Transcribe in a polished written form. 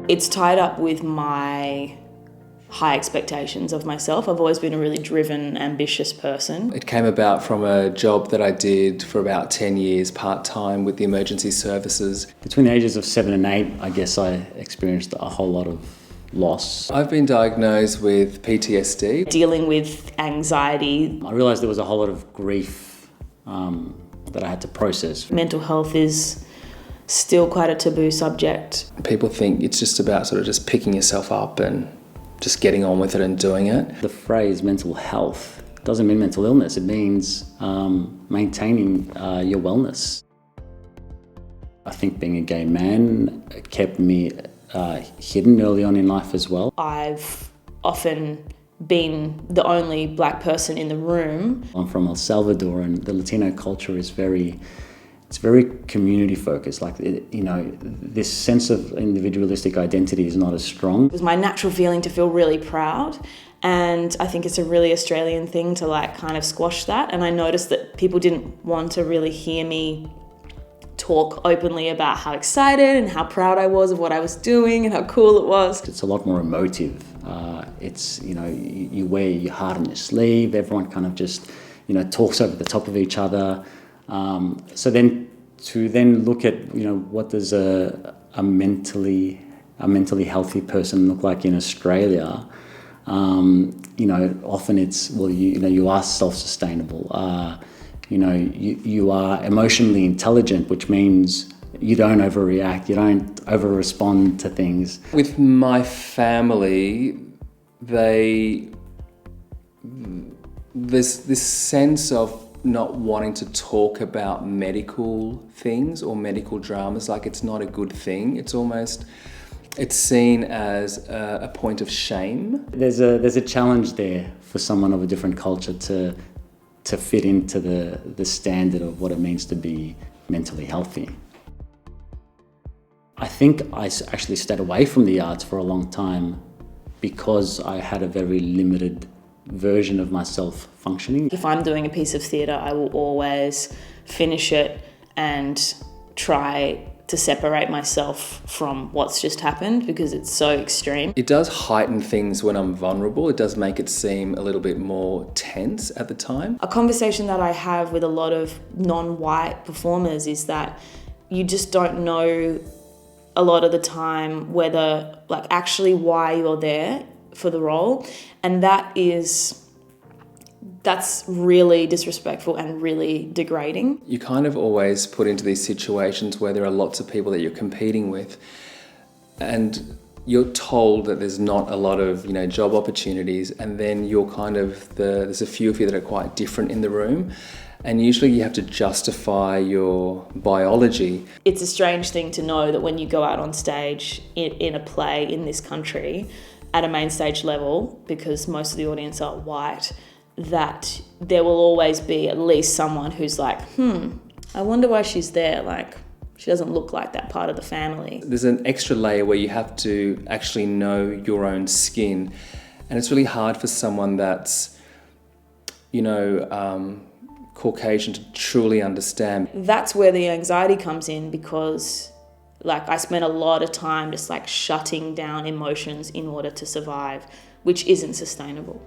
It's tied up with my high expectations of myself. I've always been a really driven, ambitious person. It came about from a job that I did for about 10 years part-time with the emergency services. Between the ages of 7 and 8, I guess I experienced a whole lot of loss. I've been diagnosed with PTSD. Dealing with anxiety. I realised there was a whole lot of grief that I had to process. Mental health is still quite a taboo subject. People think it's just about sort of just picking yourself up and just getting on with it and doing it. The phrase mental health doesn't mean mental illness. It means maintaining your wellness. I think being a gay man kept me hidden early on in life as well. I've often been the only black person in the room. I'm from El Salvador, and the Latino culture is very community focused. Like, this sense of individualistic identity is not as strong. It was my natural feeling to feel really proud, and I think it's a really Australian thing to kind of squash that. And I noticed that people didn't want to really hear me talk openly about how excited and how proud I was of what I was doing and how cool it was. It's a lot more emotive. It's, you wear your heart on your sleeve. Everyone kind of just, talks over the top of each other. So then to look at, what does a mentally healthy person look like in Australia? Often it's, you are self-sustainable. You are emotionally intelligent, which means you don't overreact, you don't over-respond to things. With my family, there's this sense of not wanting to talk about medical things or medical dramas, like it's not a good thing. It's seen as a point of shame. There's a challenge there for someone of a different culture to fit into the standard of what it means to be mentally healthy. I think I actually stayed away from the arts for a long time because I had a very limited version of myself functioning. If I'm doing a piece of theatre, I will always finish it and try to separate myself from what's just happened because it's so extreme. It does heighten things when I'm vulnerable. It does make it seem a little bit more tense at the time. A conversation that I have with a lot of non-white performers is that you just don't know a lot of the time whether, actually why you're there for the role. And that's really disrespectful and really degrading. You kind of always put into these situations where there are lots of people that you're competing with and you're told that there's not a lot of, job opportunities, and then you're there's a few of you that are quite different in the room, and usually you have to justify your biology. It's a strange thing to know that when you go out on stage in a play in this country at a main stage level, because most of the audience are white, that there will always be at least someone who's like, I wonder why she's there. She doesn't look like that part of the family. There's an extra layer where you have to actually know your own skin. And it's really hard for someone that's, Caucasian to truly understand. That's where the anxiety comes in because I spent a lot of time just shutting down emotions in order to survive, which isn't sustainable.